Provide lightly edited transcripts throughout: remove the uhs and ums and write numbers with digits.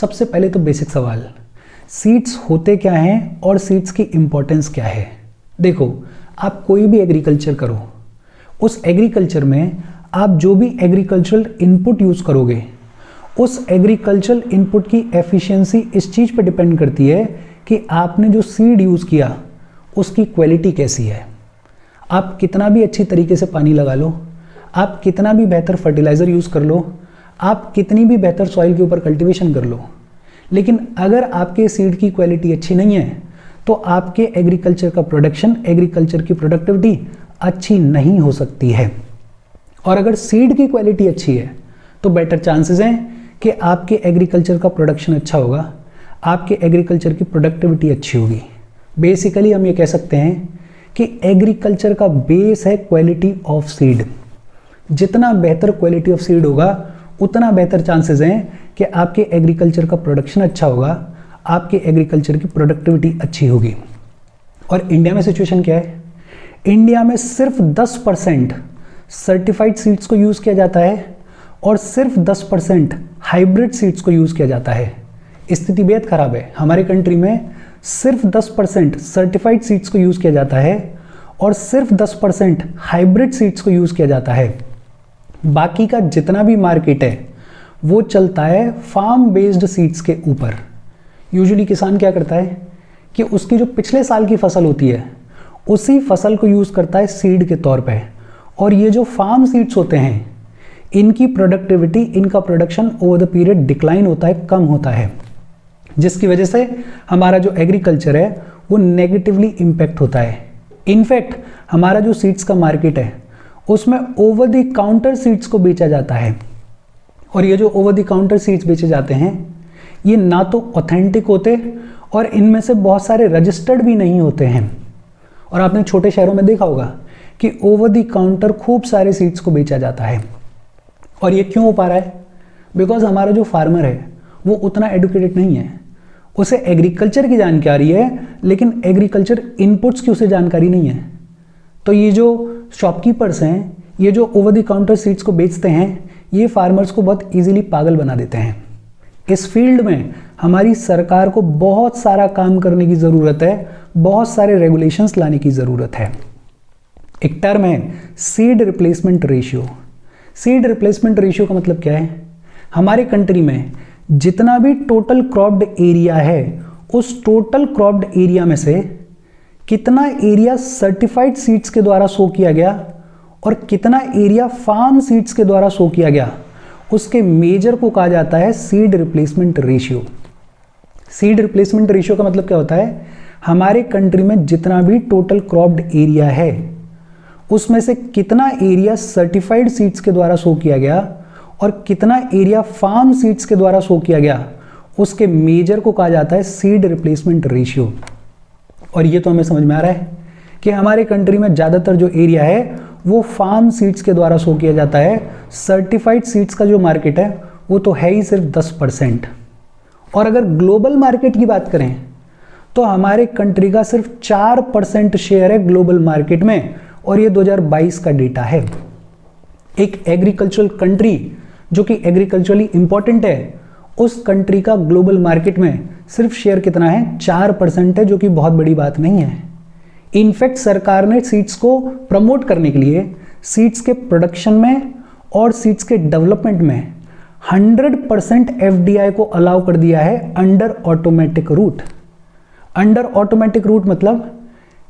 सबसे पहले तो बेसिक सवाल, सीड्स होते क्या हैं और सीड्स की इम्पोर्टेंस क्या है। देखो, आप कोई भी एग्रीकल्चर करो, उस एग्रीकल्चर में आप जो भी एग्रीकल्चरल इनपुट यूज़ करोगे, उस एग्रीकल्चरल इनपुट की एफिशिएंसी इस चीज़ पर डिपेंड करती है कि आपने जो सीड यूज़ किया उसकी क्वालिटी कैसी है। आप कितना भी अच्छी तरीके से पानी लगा लो, आप कितना भी बेहतर फर्टिलाइज़र यूज़ कर लो, आप कितनी भी बेहतर सॉइल के ऊपर कल्टीवेशन कर लो, लेकिन अगर आपके सीड की क्वालिटी अच्छी नहीं है तो आपके एग्रीकल्चर का प्रोडक्शन, एग्रीकल्चर की प्रोडक्टिविटी अच्छी नहीं हो सकती है। और अगर सीड की क्वालिटी अच्छी है तो बेटर चांसेस हैं कि आपके एग्रीकल्चर का प्रोडक्शन अच्छा होगा, आपके एग्रीकल्चर की प्रोडक्टिविटी अच्छी होगी। बेसिकली हम ये कह सकते हैं कि एग्रीकल्चर का बेस है क्वालिटी ऑफ सीड। जितना बेहतर क्वालिटी ऑफ सीड होगा उतना बेहतर चांसेस हैं कि आपके एग्रीकल्चर का प्रोडक्शन अच्छा होगा, आपके एग्रीकल्चर की प्रोडक्टिविटी अच्छी होगी। और इंडिया में सिचुएशन क्या है? इंडिया में सिर्फ 10% सर्टिफाइड सीड्स को यूज़ किया जाता है और सिर्फ 10% हाइब्रिड सीड्स को यूज़ किया जाता है। स्थिति बेहद खराब है। हमारे कंट्री में सिर्फ 10% सर्टिफाइड सीड्स को यूज़ किया जाता है और सिर्फ 10% हाइब्रिड सीड्स को यूज़ किया जाता है। बाकी का जितना भी मार्केट है वो चलता है फार्म बेस्ड सीड्स के ऊपर। यूजुअली किसान क्या करता है कि उसकी जो पिछले साल की फसल होती है उसी फसल को यूज़ करता है सीड के तौर पे। और ये जो फार्म सीड्स होते हैं इनकी प्रोडक्टिविटी, इनका production over the period decline होता है, कम होता है, जिसकी वजह से हमारा जो एग्रीकल्चर है वो नेगेटिवली इम्पैक्ट होता है। इनफैक्ट हमारा जो सीड्स का मार्केट है उसमें ओवर द काउंटर सीड्स को बेचा जाता है। और ये जो ओवर द काउंटर सीड्स बेचे जाते हैं ये ना तो ऑथेंटिक होते और इनमें से बहुत सारे रजिस्टर्ड भी नहीं होते हैं। और आपने छोटे शहरों में देखा होगा कि ओवर द काउंटर खूब सारे सीड्स को बेचा जाता है। और ये क्यों हो पा रहा है? बिकॉज हमारा जो फार्मर है वो उतना एडुकेटेड नहीं है। उसे एग्रीकल्चर की जानकारी है लेकिन एग्रीकल्चर इनपुट्स की उसे जानकारी नहीं है। तो ये जो शॉपकीपर्स हैं, ये जो ओवर द काउंटर सीड्स को बेचते हैं, ये फार्मर्स को बहुत इजीली पागल बना देते हैं। इस फील्ड में हमारी सरकार को बहुत सारा काम करने की ज़रूरत है, बहुत सारे रेगुलेशंस लाने की ज़रूरत है। एक टर्म है seed replacement ratio. Seed replacement ratio का मतलब क्या है? हमारे कंट्री में जितना भी टोटल क्रॉप्ड एरिया है उस टोटल क्रॉप्ड एरिया में से कितना एरिया सर्टिफाइड सीड्स के द्वारा सो किया गया और कितना एरिया फार्म सीड्स के द्वारा सो किया गया, उसके मेजर को कहा जाता है seed replacement ratio. Seed replacement ratio का मतलब क्या होता है? हमारे कंट्री में जितना भी टोटल क्रॉप्ड एरिया है उसमें से कितना एरिया सर्टिफाइड सीड्स के द्वारा सो किया गया और कितना एरिया फार्म सीड्स के द्वारा सो किया गया, उसके मेजर को कहा जाता है सीड रिप्लेसमेंट रेशियो। और ये तो हमें समझ में आ रहा है कि हमारे कंट्री में ज़्यादातर जो एरिया है वो फार्म सीड्स के द्वारा सो किया जाता है। सर्टिफाइड सीड्स का जो मार्केट है वो तो है ही सिर्फ 10%। और अगर ग्लोबल मार्केट की बात करें तो हमारे कंट्री का सिर्फ 4% शेयर है ग्लोबल मार्केट में, और ये 2022 का डेटा है। एक एग्रीकल्चरल कंट्री जो कि एग्रीकल्चरली इंपॉर्टेंट है, उस कंट्री का ग्लोबल मार्केट में सिर्फ शेयर कितना है? 4% है, जो कि बहुत बड़ी बात नहीं है। इनफैक्ट सरकार ने सीड्स को प्रमोट करने के लिए सीड्स के प्रोडक्शन में और सीड्स के डेवलपमेंट में 100% FDI को अलाउ कर दिया है under automatic route. Under automatic route मतलब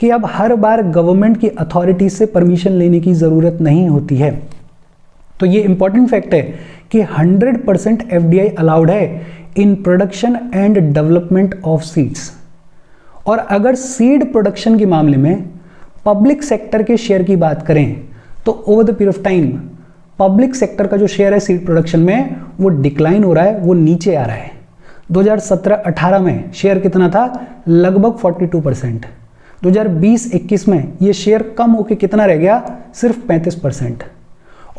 कि अब हर बार गवर्नमेंट की अथॉरिटी से परमिशन लेने की ज़रूरत नहीं होती है। तो ये इंपॉर्टेंट फैक्ट है कि 100% FDI अलाउड है in production and development of seeds. और अगर सीड प्रोडक्शन के मामले में पब्लिक सेक्टर के शेयर की बात करें तो over the period of time public sector का जो शेयर है सीड प्रोडक्शन में वो डिक्लाइन हो रहा है, वो नीचे आ रहा है। 2017-18 में शेयर कितना था? लगभग 42%। 2020-21 में ये शेयर कम होकर कितना रह गया? सिर्फ 35%।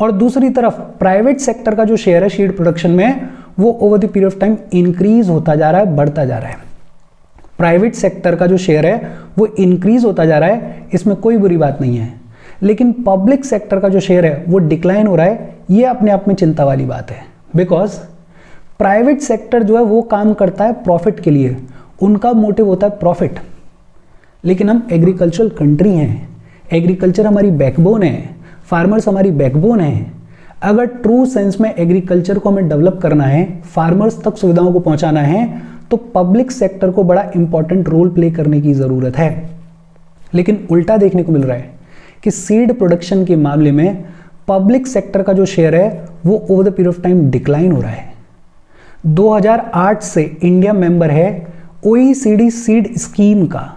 और दूसरी तरफ प्राइवेट सेक्टर का जो शेयर है सीड प्रोडक्शन में वो over the period of time increase होता जा रहा है, बढ़ता जा रहा है। प्राइवेट सेक्टर का जो शेयर है वो इंक्रीज होता जा रहा है, इसमें कोई बुरी बात नहीं है। लेकिन पब्लिक सेक्टर का जो शेयर है वो डिक्लाइन हो रहा है, ये अपने आप में चिंता वाली बात है। बिकॉज प्राइवेट सेक्टर जो है वो काम करता है प्रॉफिट के लिए, उनका मोटिव होता है प्रॉफिट। लेकिन हम एग्रीकल्चरल कंट्री हैं, एग्रीकल्चर हमारी बैकबोन है, फार्मर्स हमारी बैकबोन है। अगर ट्रू सेंस में एग्रीकल्चर को हमें डेवलप करना है, फार्मर्स तक सुविधाओं को पहुंचाना है, तो पब्लिक सेक्टर को बड़ा इंपॉर्टेंट रोल प्ले करने की ज़रूरत है। लेकिन उल्टा देखने को मिल रहा है कि सीड प्रोडक्शन के मामले में पब्लिक सेक्टर का जो शेयर है वो over the period of time decline हो रहा है। 2008 से इंडिया मेंबर है OECD सीड स्कीम का।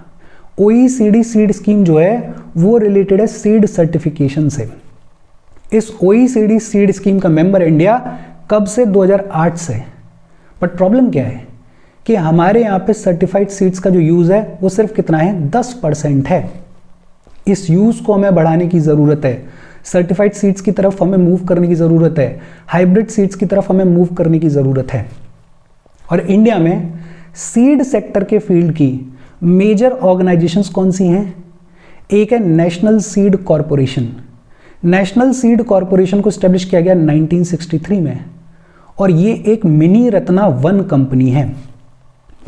OECD सीड स्कीम जो है वो रिलेटेड है सीड सर्टिफिकेशन से। इस OECD सीड स्कीम का मेंबर है इंडिया, कब से? 2008 से। बट प्रॉब्लम क्या है कि हमारे यहाँ पे सर्टिफाइड सीड्स का जो यूज़ है वो सिर्फ कितना है? 10% है। इस यूज़ को हमें बढ़ाने की ज़रूरत है, सर्टिफाइड सीड्स की तरफ हमें मूव करने की ज़रूरत है, हाइब्रिड सीड्स की तरफ हमें मूव करने की ज़रूरत है। और इंडिया में सीड सेक्टर के फील्ड की मेजर ऑर्गेनाइजेशंस कौन सी हैं? एक है national seed corporation. National seed corporation को स्टैब्लिश किया गया 1963 में, और ये एक मिनी रत्ना वन कंपनी है।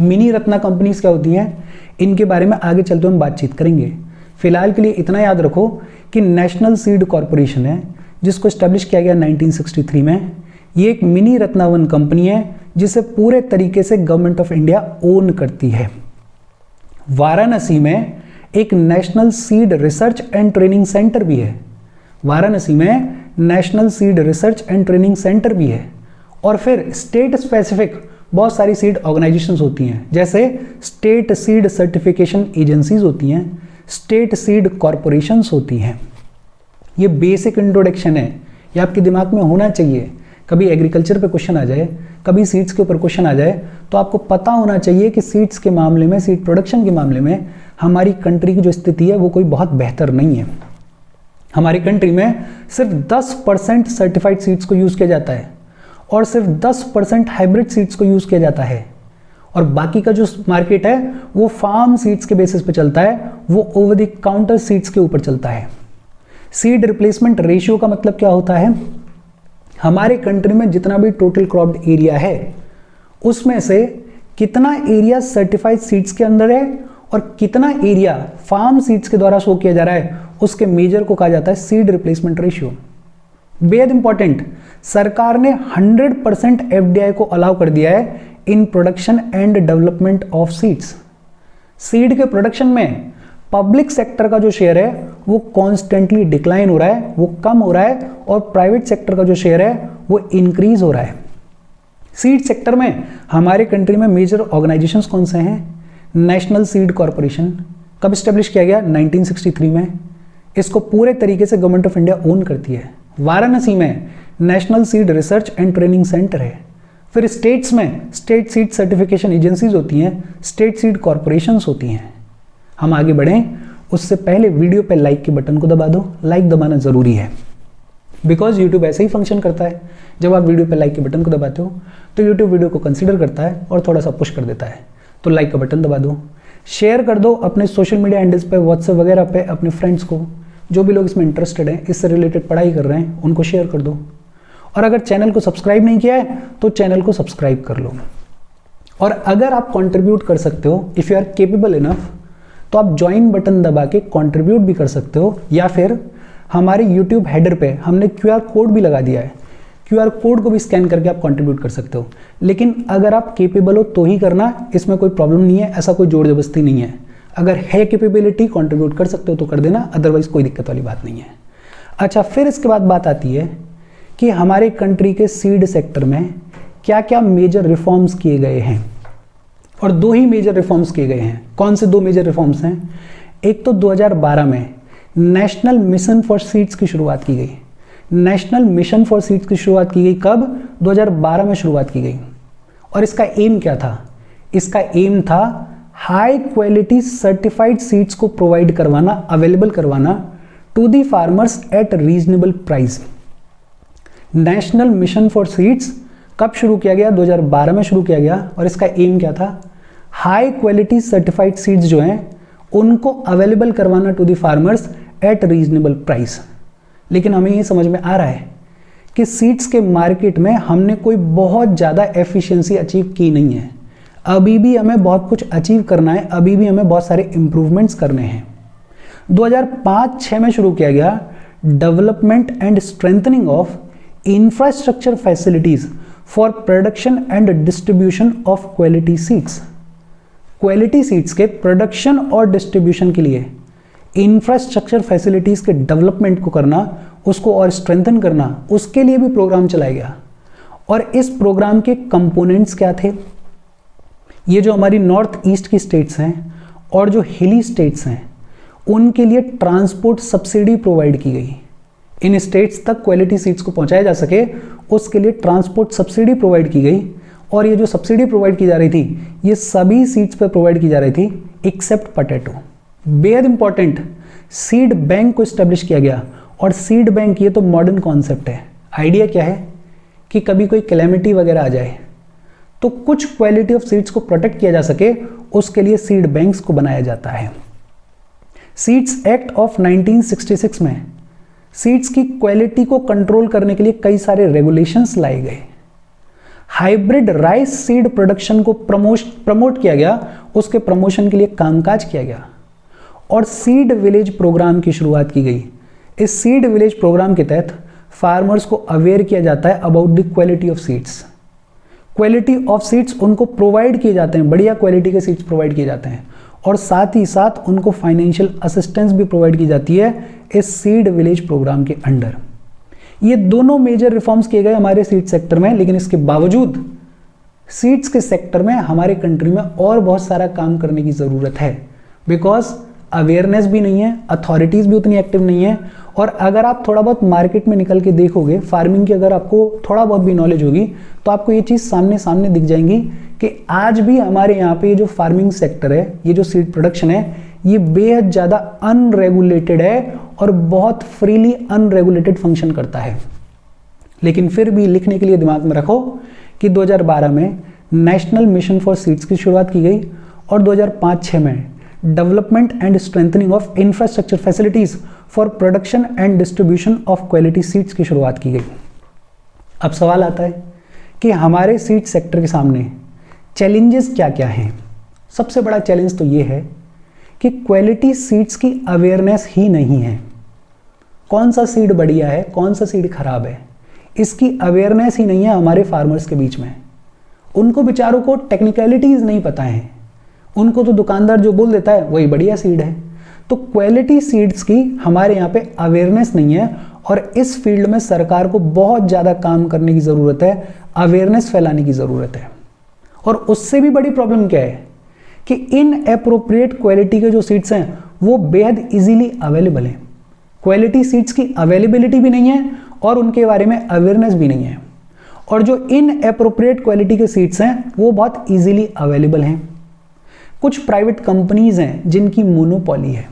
मिनी रत्ना कंपनीज क्या होती हैं, इनके बारे में आगे चलते हुए हम बातचीत करेंगे। फिलहाल के लिए इतना याद रखो कि नेशनल सीड कॉरपोरेशन है जिसको स्टैब्लिश किया गया 1963 में। ये एक मिनी रत्ना वन कंपनी है जिसे पूरे तरीके से गवर्नमेंट ऑफ इंडिया ओन करती है। वाराणसी में एक national seed research and training centre भी है। वाराणसी में national seed research and training centre भी है। और फिर स्टेट स्पेसिफिक बहुत सारी सीड ऑर्गेनाइजेशंस होती हैं, जैसे स्टेट सीड सर्टिफिकेशन एजेंसीज होती हैं, स्टेट सीड कॉरपोरेशंस होती हैं। ये बेसिक इंट्रोडक्शन है, ये आपके दिमाग में होना चाहिए। कभी एग्रीकल्चर पे क्वेश्चन आ जाए, कभी सीड्स के ऊपर क्वेश्चन आ जाए, तो आपको पता होना चाहिए कि सीड्स के मामले में, सीड प्रोडक्शन के मामले में हमारी कंट्री की जो स्थिति है वो कोई बहुत बेहतर नहीं है। हमारी कंट्री में सिर्फ 10% सर्टिफाइड सीड्स को यूज़ किया जाता है और सिर्फ 10% हाइब्रिड सीड्स को यूज़ किया जाता है, और बाकी का जो मार्केट है वो फार्म सीड्स के बेसिस पे चलता है, वो ओवर द काउंटर सीड्स के ऊपर चलता है। सीड रिप्लेसमेंट रेशियो का मतलब क्या होता है? हमारे कंट्री में जितना भी टोटल क्रॉप्ड एरिया है उसमें से कितना एरिया सर्टिफाइड सीड्स के अंदर है और कितना एरिया फार्म सीड्स के द्वारा शो किया जा रहा है, उसके मेजर को कहा जाता है सीड रिप्लेसमेंट रेशियो। बेहद इंपॉर्टेंट, सरकार ने 100% FDI को अलाउ कर दिया है in production and development of seeds. Seed के प्रोडक्शन में पब्लिक सेक्टर का जो शेयर है वो कॉन्स्टेंटली डिक्लाइन हो रहा है, वो कम हो रहा है, और प्राइवेट सेक्टर का जो शेयर है वो इंक्रीज हो रहा है। सीड सेक्टर में हमारे कंट्री में मेजर ऑर्गेनाइजेशंस कौन से हैं? National seed corporation. कब स्टेब्लिश किया गया? 1963 में। इसको पूरे तरीके से गवर्नमेंट ऑफ इंडिया ओन करती है। वाराणसी में national seed research and training centre है। फिर स्टेट्स में स्टेट सीड सर्टिफिकेशन एजेंसीज होती हैं, स्टेट सीड कॉरपोरेशंस होती हैं। हम आगे बढ़ें उससे पहले वीडियो पे लाइक के बटन को दबा दो। लाइक दबाना ज़रूरी है, बिकॉज यूट्यूब ऐसे ही फंक्शन करता है। जब आप वीडियो पे लाइक के बटन को दबाते हो तो यूट्यूब वीडियो को कंसीडर करता है और थोड़ा सा पुश कर देता है। तो लाइक का बटन दबा दो, शेयर कर दो अपने सोशल मीडिया हैंडल्स पे, व्हाट्सएप वगैरह पे अपने फ्रेंड्स को, जो भी लोग इसमें इंटरेस्टेड हैं, इससे रिलेटेड पढ़ाई कर रहे हैं, उनको शेयर कर दो। और अगर चैनल को सब्सक्राइब नहीं किया है तो चैनल को सब्सक्राइब कर लो। और अगर आप कंट्रीब्यूट कर सकते हो, if you are capable enough, तो आप ज्वाइन बटन दबा के कंट्रीब्यूट भी कर सकते हो, या फिर हमारे यूट्यूब हेडर पे हमने QR कोड भी लगा दिया है, QR कोड को भी स्कैन करके आप कंट्रीब्यूट कर सकते हो। लेकिन अगर आप केपेबल हो तो ही करना, इसमें कोई प्रॉब्लम नहीं है, ऐसा कोई जोर जबरदस्ती नहीं है। अगर है कैपेबिलिटी, कंट्रीब्यूट कर सकते हो तो कर देना, अदरवाइज कोई दिक्कत वाली बात नहीं है। अच्छा, फिर इसके बाद बात आती है कि हमारे कंट्री के सीड सेक्टर में क्या क्या मेजर रिफॉर्म्स किए गए हैं, और 2 ही मेजर रिफॉर्म्स किए गए हैं। कौन से 2 मेजर रिफॉर्म्स हैं? एक तो 2012 में नेशनल मिशन फॉर सीड्स की शुरुआत की गई। नेशनल मिशन फॉर सीड्स की शुरुआत की गई कब? 2012 में शुरुआत की गई। और इसका एम क्या था? इसका एम था हाई क्वालिटी सर्टिफाइड सीड्स को प्रोवाइड करवाना, अवेलेबल करवाना to the farmers at reasonable price. National mission for seeds कब शुरू किया गया? 2012 में शुरू किया गया। और इसका एम क्या था? हाई क्वालिटी सर्टिफाइड सीड्स जो हैं उनको अवेलेबल करवाना to the farmers at reasonable price. लेकिन हमें ये समझ में आ रहा है कि सीड्स के मार्केट में हमने कोई बहुत ज़्यादा एफिशिएंसी अचीव की नहीं है। अभी भी हमें बहुत कुछ अचीव करना है, अभी भी हमें बहुत सारे इंप्रूवमेंट्स करने हैं। 2005-6 में शुरू किया गया development and strengthening of infrastructure facilities for production and distribution of quality seeds. Quality seeds के प्रोडक्शन और डिस्ट्रीब्यूशन के लिए इंफ्रास्ट्रक्चर फैसिलिटीज के डेवलपमेंट को करना, उसको और स्ट्रेंथन करना, उसके लिए भी प्रोग्राम चलाया गया। और इस प्रोग्राम के कंपोनेंट्स क्या थे? ये जो हमारी नॉर्थ ईस्ट की स्टेट्स हैं और जो हिली स्टेट्स हैं, उनके लिए ट्रांसपोर्ट सब्सिडी प्रोवाइड की गई। इन स्टेट्स तक क्वालिटी सीड्स को पहुंचाया जा सके, उसके लिए ट्रांसपोर्ट सब्सिडी प्रोवाइड की गई। और ये जो सब्सिडी प्रोवाइड की जा रही थी, ये सभी सीड्स पर प्रोवाइड की जा रही थी एक्सेप्ट पोटैटो। बेहद इंपॉर्टेंट, सीड बैंक को स्टैब्लिश किया गया। और सीड बैंक ये तो मॉडर्न कॉन्सेप्ट है। आइडिया क्या है कि कभी कोई कैलेमिटी वगैरह आ जाए तो कुछ क्वालिटी ऑफ सीड्स को प्रोटेक्ट किया जा सके, उसके लिए सीड बैंक्स को बनाया जाता है। सीड्स एक्ट ऑफ 1966 में सीड्स की क्वालिटी को कंट्रोल करने के लिए कई सारे रेगुलेशंस लाए गए। हाइब्रिड राइस सीड प्रोडक्शन को प्रमोट किया गया, उसके प्रमोशन के लिए कामकाज किया गया। और सीड विलेज प्रोग्राम की शुरुआत की गई। इस सीड विलेज प्रोग्राम के तहत फार्मर्स को अवेयर किया जाता है about the quality of seeds. Quality of seeds उनको प्रोवाइड किए जाते हैं, बढ़िया क्वालिटी के सीड्स प्रोवाइड किए जाते हैं। और साथ ही साथ उनको फाइनेंशियल असिस्टेंस भी प्रोवाइड की जाती है इस सीड विलेज प्रोग्राम के अंडर। ये दोनों मेजर रिफॉर्म्स किए गए हमारे सीड सेक्टर में, लेकिन इसके बावजूद सीड्स के सेक्टर में हमारे कंट्री में और बहुत सारा काम करने की ज़रूरत है। बिकॉज अवेयरनेस भी नहीं है, अथॉरिटीज़ भी उतनी एक्टिव नहीं है। और अगर आप थोड़ा बहुत मार्केट में निकल के देखोगे, फार्मिंग की अगर आपको थोड़ा बहुत भी नॉलेज होगी, तो आपको ये चीज़ सामने दिख जाएंगी कि आज भी हमारे यहाँ पे ये जो फार्मिंग सेक्टर है, ये जो सीड प्रोडक्शन है, ये बेहद ज़्यादा अनरेगुलेटेड है और बहुत फ्रीली अनरेगुलेटेड फंक्शन करता है। लेकिन फिर भी लिखने के लिए दिमाग में रखो कि 2012 में नेशनल मिशन फॉर सीड्स की शुरुआत की गई और 2005-6 में development and strengthening of infrastructure facilities for production and distribution of quality seeds की शुरुआत की गई। अब सवाल आता है कि हमारे सीड सेक्टर के सामने चैलेंजेस क्या क्या हैं। सबसे बड़ा चैलेंज तो ये है कि क्वालिटी सीड्स की अवेयरनेस ही नहीं है। कौन सा सीड बढ़िया है, कौन सा सीड खराब है, इसकी अवेयरनेस ही नहीं है हमारे फार्मर्स के बीच में। उनको बेचारों को टेक्निकलिटीज नहीं पता है। उनको तो दुकानदार जो बोल देता है वही बढ़िया सीड है। तो क्वालिटी सीड्स की हमारे यहाँ पे अवेयरनेस नहीं है और इस फील्ड में सरकार को बहुत ज़्यादा काम करने की ज़रूरत है, अवेयरनेस फैलाने की ज़रूरत है। और उससे भी बड़ी प्रॉब्लम क्या है कि इन एप्रोप्रिएट क्वालिटी के जो सीड्स हैं वो बेहद इजीली अवेलेबल हैं। क्वालिटी सीड्स की अवेलेबिलिटी भी नहीं है और उनके बारे में अवेयरनेस भी नहीं है। और जो इन एप्रोप्रिएट क्वालिटी के सीड्स हैं वो बहुत इजीली अवेलेबल हैं। कुछ प्राइवेट कंपनीज हैं जिनकी मोनोपोली है।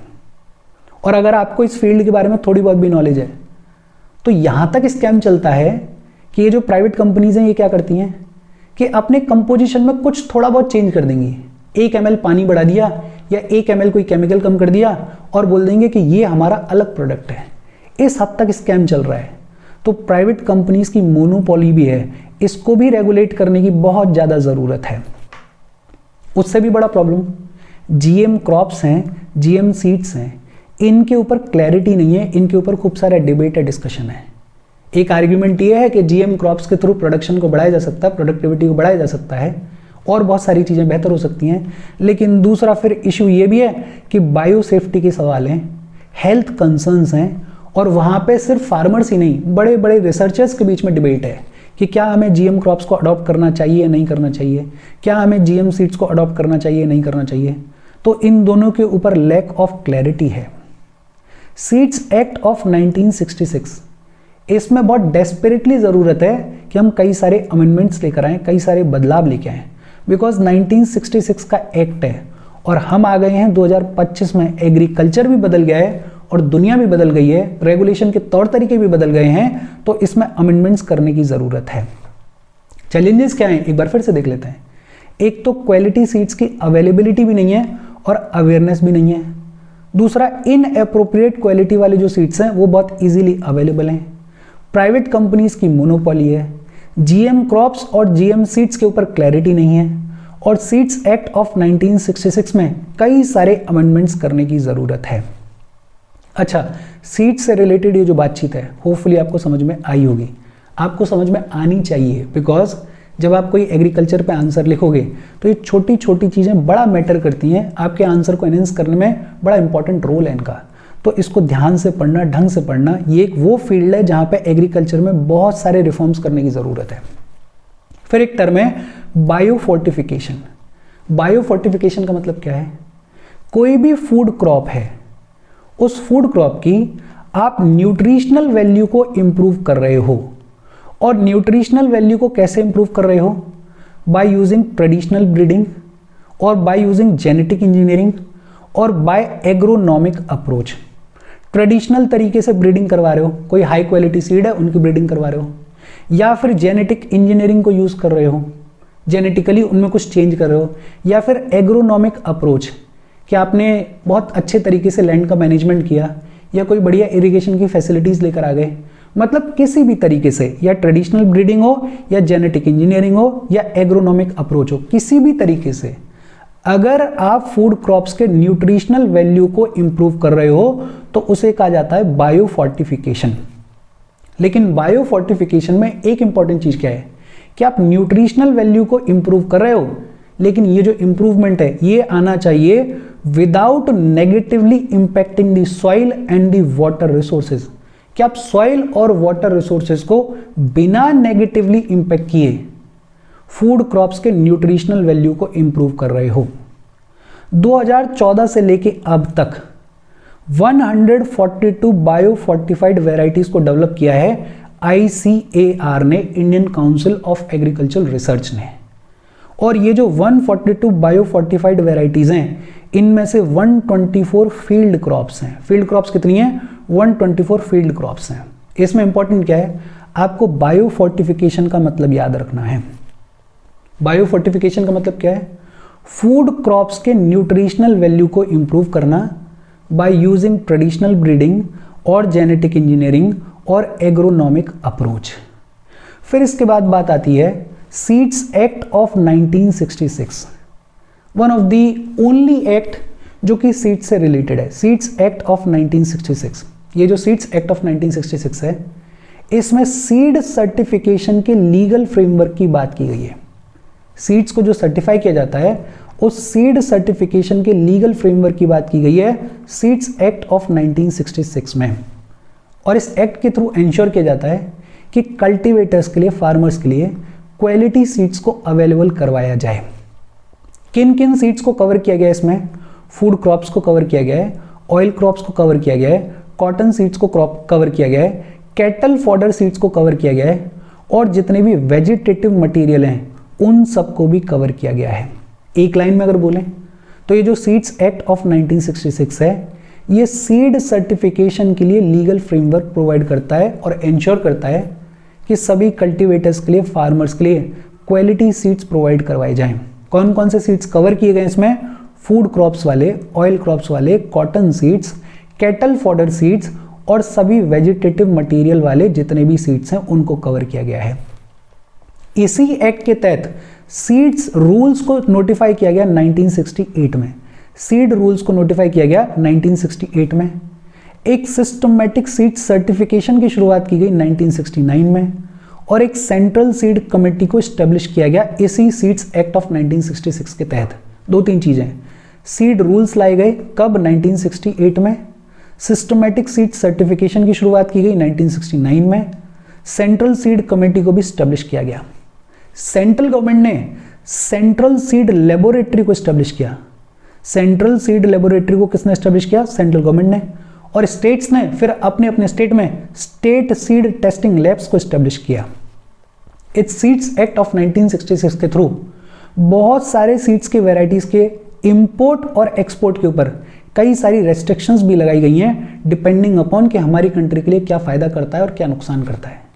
और अगर आपको इस फील्ड के बारे में थोड़ी बहुत भी नॉलेज है तो यहां तक स्कैम चलता है कि ये जो प्राइवेट कंपनीज हैं ये क्या करती हैं कि अपने कंपोजिशन में कुछ थोड़ा बहुत चेंज कर देंगी। 1 ml पानी बढ़ा दिया या 1 ml कोई केमिकल कम कर दिया और बोल देंगे कि ये हमारा अलग प्रोडक्ट है। इस हद तक स्कैम चल रहा है। तो प्राइवेट कंपनीज की मोनोपोली भी है, इसको भी रेगुलेट करने की बहुत ज़्यादा ज़रूरत है। उससे भी बड़ा प्रॉब्लम जीएम क्रॉप्स हैं, जीएम सीड्स हैं, इनके ऊपर क्लैरिटी नहीं है, इनके ऊपर खूब सारा डिबेट है, डिस्कशन है। एक आर्ग्यूमेंट ये है कि जीएम क्रॉप्स के थ्रू प्रोडक्शन को बढ़ाया जा सकता है, प्रोडक्टिविटी को बढ़ाया जा सकता है और बहुत सारी चीज़ें बेहतर हो सकती हैं। लेकिन दूसरा फिर इशू ये भी है कि बायो सेफ्टी के सवाल हैं, हेल्थ कंसर्न्स हैं और वहाँ पे सिर्फ फार्मर्स ही नहीं, बड़े बड़े रिसर्चर्स के बीच में डिबेट है कि क्या हमें जीएम क्रॉप्स को अडॉप्ट करना चाहिए या नहीं करना चाहिए, क्या हमें जीएम सीड्स को अडॉप्ट करना चाहिए या नहीं करना चाहिए। तो इन दोनों के ऊपर लैक ऑफ क्लैरिटी है। सीड्स एक्ट ऑफ 1966, इसमें बहुत डेस्परेटली ज़रूरत है कि हम कई सारे अमेंडमेंट्स लेकर आएँ, कई सारे बदलाव लेके आएँ। बिकॉज 1966 का एक्ट है और हम आ गए हैं 2025 में। एग्रीकल्चर भी बदल गया है और दुनिया भी बदल गई है, रेगुलेशन के तौर तरीके भी बदल गए हैं, तो इसमें अमेंडमेंट्स करने की ज़रूरत है। चैलेंजेस क्या हैं एक बार फिर से देख लेते हैं। एक तो क्वालिटी सीड्स की अवेलेबिलिटी भी नहीं है और अवेयरनेस भी नहीं है। दूसरा, इन एप्रोप्रिएट क्वालिटी वाले जो सीड्स हैं वो बहुत इजीली अवेलेबल हैं। प्राइवेट कंपनीज की मोनोपोली है, जीएम क्रॉप्स और जीएम सीड्स के ऊपर क्लैरिटी नहीं है, और सीड्स एक्ट ऑफ 1966 में कई सारे अमेंडमेंट्स करने की ज़रूरत है। अच्छा, सीड्स से रिलेटेड ये जो बातचीत है होपफुली आपको समझ में आई होगी, आपको समझ में आनी चाहिए, बिकॉज जब आप कोई एग्रीकल्चर पे आंसर लिखोगे तो ये छोटी छोटी चीज़ें बड़ा मैटर करती हैं, आपके आंसर को एनहेंस करने में बड़ा इंपॉर्टेंट रोल है इनका। तो इसको ध्यान से पढ़ना, ढंग से पढ़ना। ये एक वो फील्ड है जहाँ पे एग्रीकल्चर में बहुत सारे रिफॉर्म्स करने की ज़रूरत है। फिर एक टर्म है बायोफोर्टिफिकेशन। बायोफोर्टिफिकेशन का मतलब क्या है? कोई भी फूड क्रॉप है, उस फूड क्रॉप की आप न्यूट्रिशनल वैल्यू को इंप्रूव कर रहे हो। और न्यूट्रिशनल वैल्यू को कैसे इंप्रूव कर रहे हो? बाय यूजिंग ट्रेडिशनल ब्रीडिंग, और बाय यूजिंग जेनेटिक इंजीनियरिंग, और बाय एग्रोनॉमिक अप्रोच। ट्रेडिशनल तरीके से ब्रीडिंग करवा रहे हो, कोई हाई क्वालिटी सीड है उनकी ब्रीडिंग करवा रहे हो, या फिर जेनेटिक इंजीनियरिंग को यूज कर रहे हो, जेनेटिकली उनमें कुछ चेंज कर रहे हो, या फिर एग्रोनॉमिक अप्रोच कि आपने बहुत अच्छे तरीके से लैंड का मैनेजमेंट किया, या कोई बढ़िया इरिगेशन की फैसिलिटीज लेकर आ गए। मतलब किसी भी तरीके से, या ट्रेडिशनल ब्रीडिंग हो, या जेनेटिक इंजीनियरिंग हो, या एग्रोनॉमिक अप्रोच हो, किसी भी तरीके से अगर आप फूड क्रॉप्स के न्यूट्रिशनल वैल्यू को इंप्रूव कर रहे हो तो उसे कहा जाता है बायोफोर्टिफिकेशन। लेकिन बायोफोर्टिफिकेशन में एक इंपॉर्टेंट चीज क्या है कि आप न्यूट्रिशनल वैल्यू को इंप्रूव कर रहे हो, लेकिन ये जो इंप्रूवमेंट है ये आना चाहिए without negatively impacting the soil and the water resources, कि आप सॉइल और वाटर रिसोर्सेज को बिना नेगेटिवली इंपैक्ट किए फूड क्रॉप्स के न्यूट्रिशनल वैल्यू को इंप्रूव कर रहे हो। 2014 से लेके अब तक 142 बायोफोर्टिफाइड वेराइटीज को डेवलप किया है ICAR ने, Indian council of agricultural research ने। और ये जो 142 बायोफोर्टिफाइड वेराइटीज हैं, इनमें से 124 फील्ड क्रॉप्स हैं। फील्ड क्रॉप्स कितनी हैं? 124 फील्ड क्रॉप्स हैं। इसमें इंपॉर्टेंट क्या है, आपको बायोफोर्टिफिकेशन का मतलब याद रखना है। बायोफोर्टिफिकेशन का मतलब क्या है? फूड क्रॉप्स के न्यूट्रिशनल वैल्यू को इंप्रूव करना बाय यूजिंग ट्रेडिशनल ब्रीडिंग और जेनेटिक इंजीनियरिंग और एग्रोनॉमिक अप्रोच। फिर इसके बाद बात आती है seeds act of 1966, one of the only act जो कि सीड्स से रिलेटेड है। सीड्स एक्ट ऑफ 1966, ये जो सीड्स एक्ट ऑफ 1966 है, इसमें सीड सर्टिफिकेशन के लीगल फ्रेमवर्क की बात की गई है। सीड्स को जो सर्टिफाई किया जाता है, उस सीड सर्टिफिकेशन के लीगल फ्रेमवर्क की बात की गई है सीड्स एक्ट ऑफ 1966 में। और इस एक्ट के थ्रू इंश्योर किया जाता है कि कल्टीवेटर्स के लिए, फार्मर्स के लिए क्वालिटी सीड्स को अवेलेबल करवाया जाए। किन किन सीड्स को कवर किया गया? इसमें फूड क्रॉप्स को कवर किया गया है, ऑयल क्रॉप्स को कवर किया गया है, कॉटन सीड्स को कवर किया गया है, कैटल फॉडर सीड्स को कवर किया गया है, और जितने भी वेजिटेटिव मटेरियल हैं उन सबको भी कवर किया गया है। एक लाइन में अगर बोलें तो ये जो सीड्स एक्ट ऑफ 1966 है, ये सीड सर्टिफिकेशन के लिए लीगल फ्रेमवर्क प्रोवाइड करता है और इंश्योर करता है कि सभी कल्टीवेटर्स के लिए, फार्मर्स के लिए क्वालिटी सीड्स प्रोवाइड करवाए जाएं। कौन कौन से सीड्स कवर किए गए इसमें? फूड क्रॉप्स वाले, ऑयल क्रॉप्स वाले, cotton seeds, cattle fodder seeds और सभी वेजिटेटिव मटेरियल वाले जितने भी सीड्स हैं उनको कवर किया गया है। इसी एक्ट के तहत सीड्स रूल्स को नोटिफाई किया गया 1968 में। सीड रूल्स को नोटिफाई किया गया 1968 में। एक सिस्टमैटिक सीड सर्टिफिकेशन की शुरुआत की गई 1969 में, और एक सेंट्रल सीड कमेटी को स्टैब्लिश किया गया इसी सीड्स एक्ट ऑफ 1966 के तहत। दो तीन चीजें, सीड रूल्स लाए गए कब? 1968 में। सिस्टमैटिक सीड सर्टिफिकेशन की शुरुआत की गई 1969 में। सेंट्रल सीड कमेटी को भी स्टैब्लिश किया गया। सेंट्रल गवर्नमेंट ने सेंट्रल सीड लेबोरेटरी को स्टैब्लिश किया। सेंट्रल सीड लेबोरेटरी को किसने स्टैब्लिश किया? सेंट्रल गवर्नमेंट ने। और स्टेट्स ने फिर अपने अपने स्टेट में स्टेट सीड टेस्टिंग लैब्स को स्टैब्लिश किया। इस सीड्स एक्ट ऑफ 1966 के थ्रू बहुत सारे सीड्स के वेराइटीज के इंपोर्ट और एक्सपोर्ट के ऊपर कई सारी रेस्ट्रिक्शंस भी लगाई गई हैं, डिपेंडिंग अपॉन कि हमारी कंट्री के लिए क्या फायदा करता है और क्या नुकसान करता है।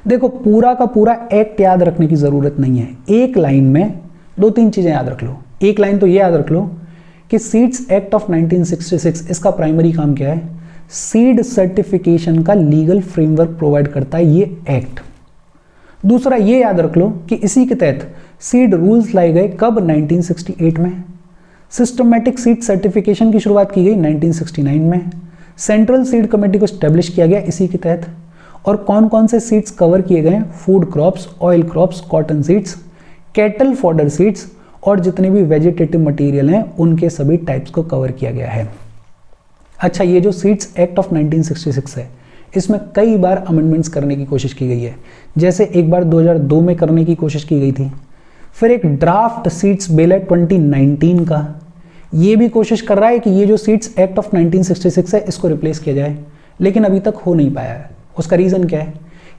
देखो, पूरा का पूरा एक्ट याद रखने की जरूरत नहीं है। एक लाइन में दो तीन चीजें याद रख लो। एक लाइन तो ये याद रख लो कि सीड्स एक्ट ऑफ 1966 इसका प्राइमरी काम क्या है? सीड सर्टिफिकेशन का लीगल फ्रेमवर्क प्रोवाइड करता है ये एक्ट। दूसरा ये याद रख लो कि इसी के तहत सीड रूल्स लाए गए कब, 1968 में। सिस्टमैटिक सीड सर्टिफिकेशन की शुरुआत की गई 1969 में। सेंट्रल सीड कमेटी को स्टैब्लिश किया गया इसी के तहत। और कौन कौन से सीड्स कवर किए गए? Food crops, oil crops, cotton seeds, cattle fodder seeds और जितने भी वेजिटेटिव मटेरियल हैं उनके सभी टाइप्स को कवर किया गया है। अच्छा, ये जो सीड्स एक्ट ऑफ 1966 है इसमें कई बार अमेंडमेंट्स करने की कोशिश की गई है। जैसे एक बार 2002 में करने की कोशिश की गई थी, फिर एक ड्राफ्ट सीड्स बिल है 2019 का, ये भी कोशिश कर रहा है कि ये जो सीड्स एक्ट ऑफ 1966 है इसको रिप्लेस किया जाए, लेकिन अभी तक हो नहीं पाया है। उसका रीज़न क्या है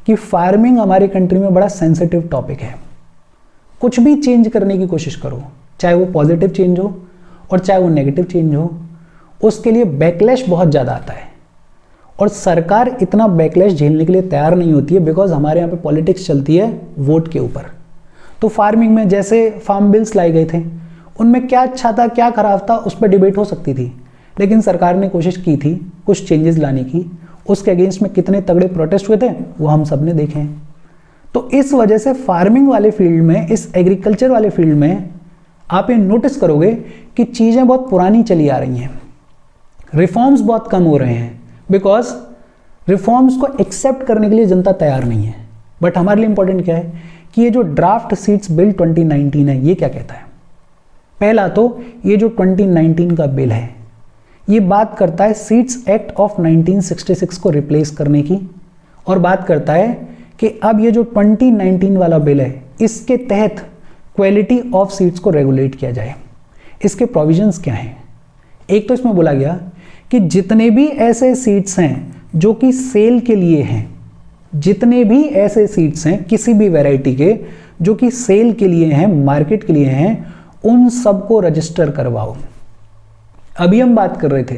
कि फार्मिंग हमारी कंट्री में बड़ा सेंसिटिव टॉपिक है। कुछ भी चेंज करने की कोशिश करो, चाहे वो पॉजिटिव चेंज हो और चाहे वो नेगेटिव चेंज हो, उसके लिए बैकलैश बहुत ज़्यादा आता है और सरकार इतना बैकलैश झेलने के लिए तैयार नहीं होती है, बिकॉज हमारे यहाँ पे पॉलिटिक्स चलती है वोट के ऊपर। तो फार्मिंग में जैसे फार्म बिल्स लाए गए थे, उनमें क्या अच्छा था क्या खराब था उस पर डिबेट हो सकती थी, लेकिन सरकार ने कोशिश की थी कुछ चेंजेस लाने की। उसके अगेंस्ट में कितने तगड़े प्रोटेस्ट हुए थे वो हम सब ने देखे हैं। तो इस वजह से फार्मिंग वाले फील्ड में, इस एग्रीकल्चर वाले फील्ड में आप ये नोटिस करोगे कि चीज़ें बहुत पुरानी चली आ रही हैं, रिफॉर्म्स बहुत कम हो रहे हैं, बिकॉज रिफॉर्म्स को एक्सेप्ट करने के लिए जनता तैयार नहीं है। बट हमारे लिए इंपॉर्टेंट क्या है कि ये जो ड्राफ्ट सीड्स बिल 2019 है ये क्या कहता है? पहला तो ये जो 2019 का बिल है ये बात करता है सीड्स एक्ट ऑफ 1966 को रिप्लेस करने की, और बात करता है कि अब ये जो 2019 वाला बिल है इसके तहत क्वालिटी ऑफ सीड्स को रेगुलेट किया जाए। इसके प्रोविजंस क्या हैं? एक तो इसमें बोला गया कि जितने भी ऐसे सीड्स हैं जो कि सेल के लिए हैं, जितने भी ऐसे सीड्स हैं किसी भी वैरायटी के जो कि सेल के लिए हैं, मार्केट के लिए हैं, उन सबको रजिस्टर करवाओ। अभी हम बात कर रहे थे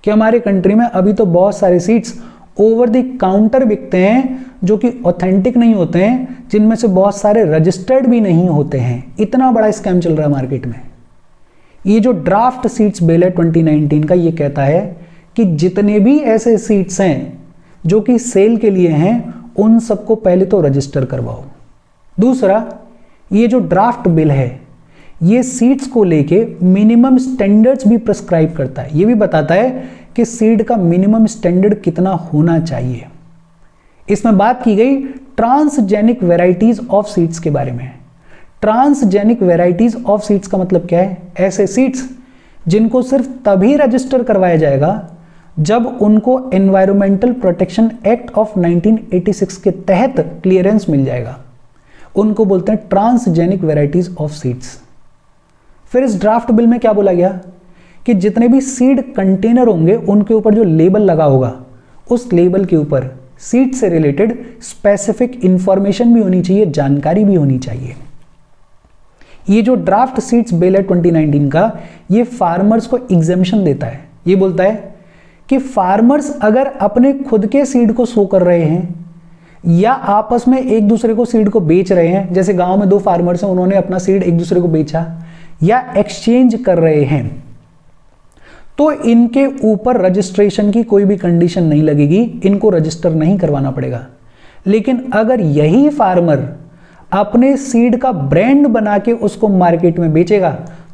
कि हमारे कंट्री में अभी तो बहुत सारे सीड्स ओवर द काउंटर बिकते हैं जो कि ऑथेंटिक नहीं होते हैं, जिनमें से बहुत सारे रजिस्टर्ड भी नहीं होते हैं। इतना बड़ा स्कैम चल रहा है मार्केट में। ये जो ड्राफ्ट सीड्स बिल है 2019 का ये कहता है कि जितने भी ऐसे सीड्स हैं जो कि सेल के लिए हैं उन सबको पहले तो रजिस्टर करवाओ। दूसरा, ये जो ड्राफ्ट बिल है ये सीड्स को लेके मिनिमम स्टैंडर्ड्स भी प्रिस्क्राइब करता है। ये भी बताता है कि सीड का मिनिमम स्टैंडर्ड कितना होना चाहिए। इसमें बात की गई ट्रांसजेनिक वैरायटीज ऑफ सीड्स के बारे में। ट्रांसजेनिक वैरायटीज ऑफ सीड्स का मतलब क्या है? ऐसे सीड्स जिनको सिर्फ तभी रजिस्टर करवाया जाएगा जब उनको एनवायरमेंटल प्रोटेक्शन एक्ट ऑफ 1986 के तहत क्लियरेंस मिल जाएगा, उनको बोलते हैं ट्रांसजेनिक वैरायटीज ऑफ सीड्स। फिर इस ड्राफ्ट बिल में क्या बोला गया कि जितने भी सीड कंटेनर होंगे उनके ऊपर जो लेबल लगा होगा उस लेबल के ऊपर सीड से रिलेटेड स्पेसिफिक इंफॉर्मेशन भी होनी चाहिए, जानकारी भी होनी चाहिए। ये जो ड्राफ्ट सीड्स बिल है 2019 का, ये फार्मर्स को एग्जेम्पशन देता है। ये बोलता है कि फार्मर्स अगर अपने खुद के सीड को सो कर रहे हैं या आपस में एक दूसरे को सीड को बेच रहे हैं, जैसे गांव में दो फार्मर्स हैं उन्होंने अपना सीड एक दूसरे को बेचा या एक्सचेंज कर रहे हैं, तो इनके ऊपर रजिस्ट्रेशन की कोई भी कंडीशन नहीं लगेगी, इनको रजिस्टर नहीं करवाना पड़ेगा। लेकिन अगर यही फार्मर अपने सीड का ब्रांड बना के उसको मार्केट में बेचेगा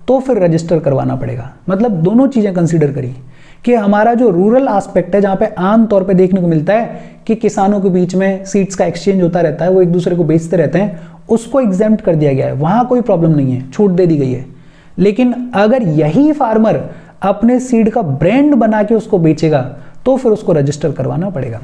तो फिर रजिस्टर करवाना पड़ेगा। मतलब दोनों चीजें कंसीडर करी कि हमारा जो रूरल एस्पेक्ट है, जहां पे आम तौर पे देखने को मिलता है कि किसानों के बीच में सीड्स का एक्सचेंज होता रहता है, वो एक दूसरे को बेचते रहते हैं, उसको एग्जेम्प्ट कर दिया गया है, वहां कोई प्रॉब्लम नहीं है, छूट दे दी गई है। लेकिन अगर यही फार्मर अपने सीड का ब्रांड बना के उसको बेचेगा तो फिर उसको रजिस्टर करवाना पड़ेगा।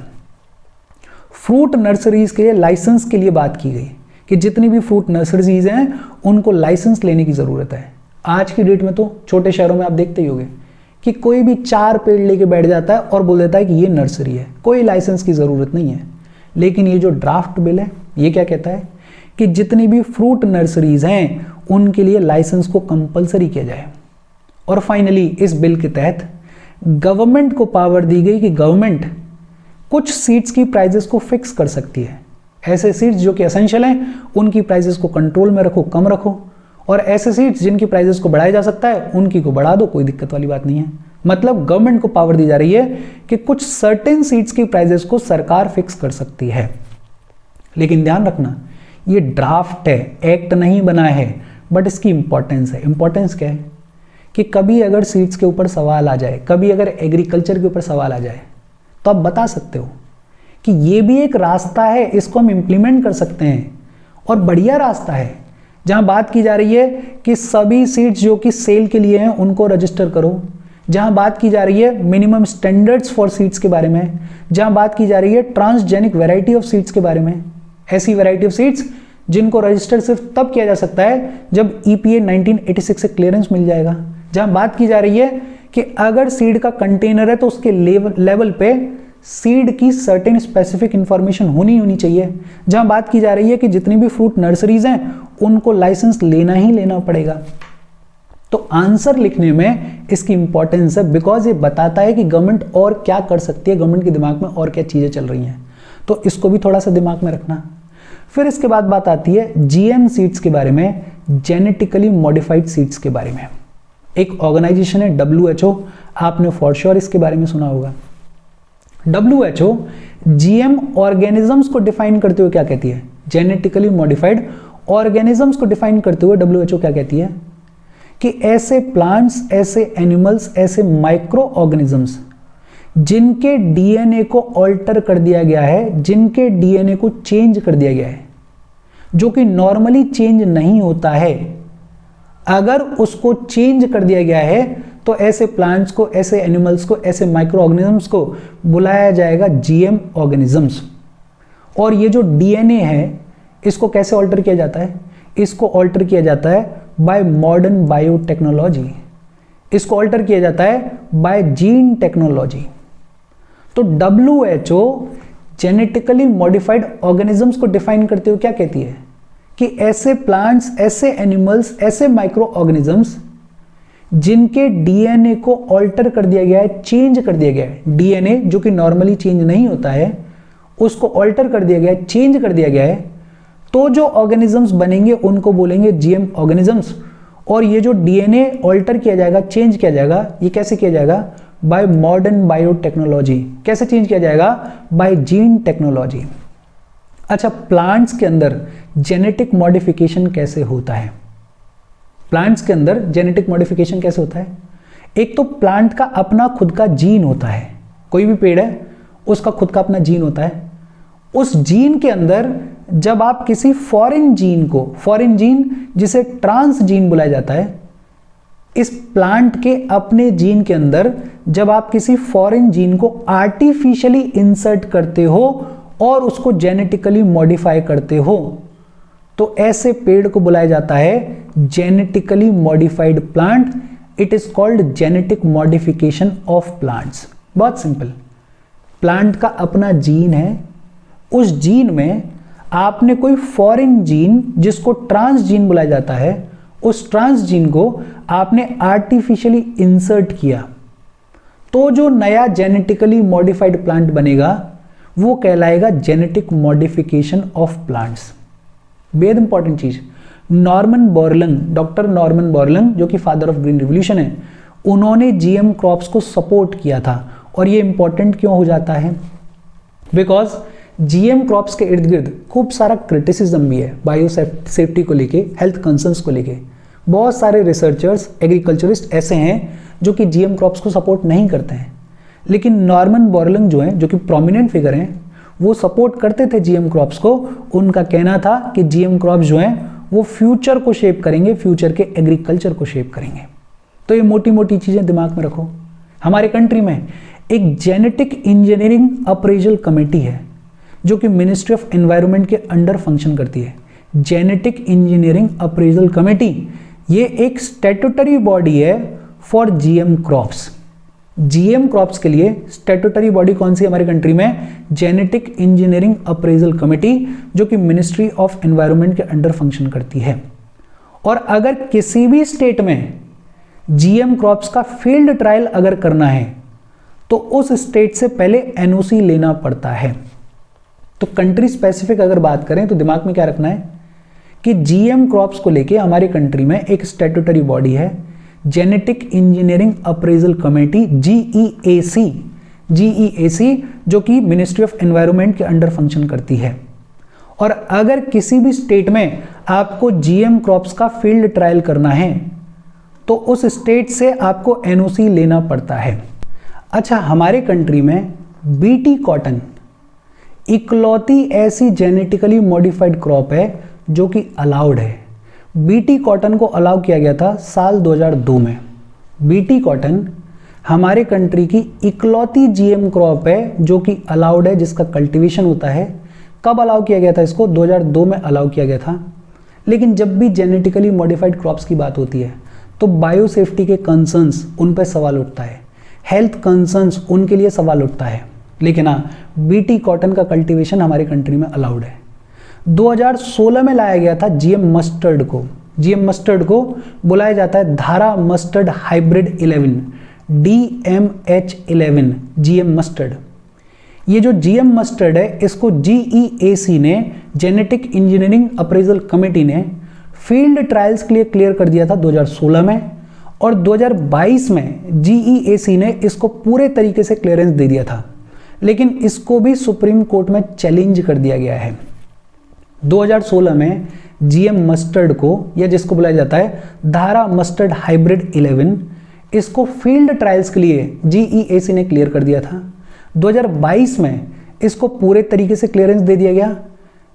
फ्रूट नर्सरीज के लिए लाइसेंस के लिए बात की गई कि जितनी भी फ्रूट नर्सरीज हैं उनको लाइसेंस लेने की जरूरत है। आज की डेट में तो छोटे शहरों में आप देखते ही होंगे कि कोई भी 4 पेड़ लेके बैठ जाता है और बोल देता है कि ये नर्सरी है, कोई लाइसेंस की जरूरत नहीं है। लेकिन ये जो ड्राफ्ट बिल है ये क्या कहता है कि जितनी भी फ्रूट नर्सरीज हैं उनके लिए लाइसेंस को कंपलसरी किया जाए। और फाइनली इस बिल के तहत गवर्नमेंट को पावर दी गई कि गवर्नमेंट कुछ सीड्स की प्राइसेस को फिक्स कर सकती है। ऐसे सीड्स जो कि एसेंशियल हैं उनकी प्राइसेस को कंट्रोल में रखो, कम रखो, और ऐसे सीड्स जिनकी प्राइसेस को बढ़ाया जा सकता है उनकी को बढ़ा दो, कोई दिक्कत वाली बात नहीं है। मतलब गवर्नमेंट को पावर दी जा रही है कि कुछ सर्टेन सीड्स की प्राइसेस को सरकार फिक्स कर सकती है। लेकिन ध्यान रखना, ये ड्राफ्ट है, एक्ट नहीं बना है, बट इसकी इंपॉर्टेंस है। इंपॉर्टेंस क्या है कि कभी अगर सीड्स के ऊपर सवाल आ जाए, कभी अगर एग्रीकल्चर के ऊपर सवाल आ जाए, तो आप बता सकते हो कि ये भी एक रास्ता है, इसको हम इंप्लीमेंट कर सकते हैं और बढ़िया रास्ता है। जहां बात की जा रही है कि सभी सीड्स जो कि सेल के लिए हैं उनको रजिस्टर करो, जहां बात की जा रही है मिनिमम स्टैंडर्ड्स फॉर सीड्स के बारे में, जहां बात की जा रही है ट्रांसजेनिक वैरायटी ऑफ सीड्स के बारे में, ऐसी वैरायटी ऑफ सीड्स जिनको रजिस्टर सिर्फ तब किया जा सकता है जब EPA 1986 से क्लियरेंस मिल जाएगा, जहां बात की जा रही है कि अगर सीड का कंटेनर है तो उसके लेवल पे सीड की सर्टेन स्पेसिफिक इंफॉर्मेशन होनी चाहिए, जहां बात की जा रही है कि जितनी भी फ्रूट नर्सरीज हैं उनको लाइसेंस लेना ही लेना पड़ेगा। तो आंसर लिखने में इसकी इंपॉर्टेंस है, बिकॉज ये बताता है कि गवर्नमेंट और क्या कर सकती है, गवर्नमेंट के दिमाग में और क्या चीजें चल रही हैं, तो इसको भी थोड़ा सा दिमाग में रखना। फिर इसके बाद बात आती है GM सीड्स के बारे में, जेनेटिकली मॉडिफाइड सीड्स के बारे में। एक ऑर्गेनाइजेशन है WHO, आपने फॉर श्योर इसके बारे में सुना होगा। WHO GM ऑर्गेनिजम्स को डिफाइन करते हुए क्या कहती है, जेनेटिकली मॉडिफाइड ऑर्गेनिजम्स को डिफाइन करते हुए WHO क्या कहती है कि ऐसे प्लांट्स, ऐसे एनिमल्स, ऐसे माइक्रो ऑर्गेनिजम्स जिनके DNA को ऑल्टर कर दिया गया है, जिनके DNA को चेंज कर दिया गया है, जो कि नॉर्मली चेंज नहीं होता है, अगर उसको चेंज कर दिया गया है तो ऐसे प्लांट्स को, ऐसे एनिमल्स को, ऐसे माइक्रो ऑर्गेनिजम्स को बुलाया जाएगा GM ऑर्गेनिजम्स। और ये जो DNA है इसको कैसे ऑल्टर किया जाता है, इसको ऑल्टर किया जाता है बाय मॉडर्न बायोटेक्नोलॉजी, इसको ऑल्टर किया जाता है बाय जीन टेक्नोलॉजी। तो WHO जेनेटिकली मॉडिफाइड ऑर्गेनिजम्स को डिफाइन करते हुए क्या कहती है कि ऐसे प्लांट्स, ऐसे एनिमल्स, ऐसे माइक्रो ऑर्गेनिजम्स जिनके DNA को ऑल्टर कर दिया गया है, चेंज कर दिया गया है, DNA जो कि नॉर्मली चेंज नहीं होता है उसको ऑल्टर कर दिया गया है, चेंज कर दिया गया है, तो जो ऑर्गेनिजम्स बनेंगे उनको बोलेंगे GM ऑर्गेनिजम्स। और ये जो DNA ऑल्टर किया जाएगा, चेंज किया जाएगा, ये कैसे किया जाएगा, बाय मॉडर्न बायोटेक्नोलॉजी। कैसे चेंज किया जाएगा, बाय जीन टेक्नोलॉजी। अच्छा, प्लांट्स के अंदर जेनेटिक मॉडिफिकेशन कैसे होता है, प्लांट्स के अंदर जेनेटिक मॉडिफिकेशन कैसे होता है। एक तो प्लांट का अपना खुद का जीन होता है, कोई भी पेड़ है उसका खुद का अपना जीन होता है। उस जीन के अंदर जब आप किसी फॉरेन जीन को, फॉरेन जीन जिसे ट्रांस जीन बुलाया जाता है, इस प्लांट के अपने जीन के अंदर जब आप किसी फॉरेन जीन को आर्टिफिशियली इंसर्ट करते हो और उसको जेनेटिकली मॉडिफाई करते हो, तो ऐसे पेड़ को बुलाया जाता है genetically modified plant. It is called genetic modification of plants. बहुत सिंपल, प्लांट का अपना जीन है, उस जीन में आपने कोई फॉरेन जीन जिसको ट्रांस जीन बुलाया जाता है, उस ट्रांस जीन को आपने आर्टिफिशियली इंसर्ट किया, तो जो नया जेनेटिकली मॉडिफाइड प्लांट बनेगा वो कहलाएगा जेनेटिक मॉडिफिकेशन ऑफ प्लांट्स। बेहद इंपॉर्टेंट चीज, नॉर्मन बोरलंग, डॉक्टर नॉर्मन बोरलंग जो कि फादर ऑफ ग्रीन रिवॉल्यूशन है, उन्होंने GM क्रॉप्स को सपोर्ट किया था। और ये इंपॉर्टेंट क्यों हो जाता है, बिकॉज GM क्रॉप्स के इर्द गिर्द खूब सारा क्रिटिसिज्म भी है, बायो सेफ्टी को लेके, हेल्थ कंसर्न्स को लेके। बहुत सारे रिसर्चर्स, एग्रीकल्चरिस्ट ऐसे हैं जो कि GM क्रॉप्स को सपोर्ट नहीं करते हैं, लेकिन नॉर्मन बोरलंग जो हैं, जो कि प्रोमिनेंट फिगर हैं, वो सपोर्ट करते थे GM क्रॉप्स को। उनका कहना था कि GM क्रॉप्स जो हैं वो फ्यूचर को शेप करेंगे, फ्यूचर के एग्रीकल्चर को शेप करेंगे। तो ये मोटी मोटी चीज़ें दिमाग में रखो। हमारे कंट्री में एक जेनेटिक इंजीनियरिंग अप्रेजल कमेटी है जो कि मिनिस्ट्री ऑफ एनवायरनमेंट के अंडर फंक्शन करती है। जेनेटिक इंजीनियरिंग अप्रेजल कमेटी, ये एक स्टैट्यूटरी बॉडी है for GM crops. GM crops के लिए स्टैट्यूटरी बॉडी कौन सी हमारी कंट्री में, जेनेटिक इंजीनियरिंग अप्रेजल कमेटी, जो कि मिनिस्ट्री ऑफ एनवायरनमेंट के अंडर फंक्शन करती है। और अगर किसी भी स्टेट में GM क्रॉप्स का फील्ड ट्रायल अगर करना है तो उस स्टेट से पहले NOC लेना पड़ता है। तो कंट्री स्पेसिफिक अगर बात करें तो दिमाग में क्या रखना है कि GM क्रॉप्स को लेके हमारी कंट्री में एक स्टैट्यूटरी बॉडी है genetic engineering appraisal committee, GEAC, जो कि मिनिस्ट्री ऑफ एनवायरनमेंट के अंडर फंक्शन करती है। और अगर किसी भी स्टेट में आपको जीएम क्रॉप्स का फील्ड ट्रायल करना है तो उस स्टेट से आपको एनओसी लेना पड़ता है। अच्छा, हमारे कंट्री में बीटी कॉटन इकलौती ऐसी जेनेटिकली मॉडिफाइड क्रॉप है जो कि अलाउड है। बीटी कॉटन को अलाउ किया गया था साल 2002 में। बीटी कॉटन हमारे कंट्री की इकलौती जीएम क्रॉप है जो कि अलाउड है, जिसका कल्टीवेशन होता है। कब अलाउ किया गया था इसको? 2002 में अलाउ किया गया था। लेकिन जब भी जेनेटिकली मॉडिफाइड क्रॉप्स की बात होती है तो बायो सेफ्टी के कंसर्न्स उन पर सवाल उठता है, हेल्थ कंसर्न्स उनके लिए सवाल उठता है। लेकिन हाँ, बीटी कॉटन का कल्टीवेशन हमारे कंट्री में अलाउड है। 2016 में लाया गया था जीएम मस्टर्ड को। जीएम मस्टर्ड को बुलाया जाता है धारा mustard hybrid 11, DMH11 GM mustard. ये जो जीएम मस्टर्ड है इसको जीईएसी ने, जेनेटिक इंजीनियरिंग अप्रेजल कमेटी ने फील्ड ट्रायल्स के लिए क्लियर कर दिया था 2016 में, और 2022 में जीईएसी ने इसको पूरे तरीके से क्लियरेंस दे दिया था। लेकिन इसको भी सुप्रीम कोर्ट में चैलेंज कर दिया गया है। 2016 में जीएम मस्टर्ड को, या जिसको बुलाया जाता है धारा मस्टर्ड हाइब्रिड 11, इसको फील्ड ट्रायल्स के लिए जीईएसी ने क्लियर कर दिया था। 2022 में इसको पूरे तरीके से क्लियरेंस दे दिया गया,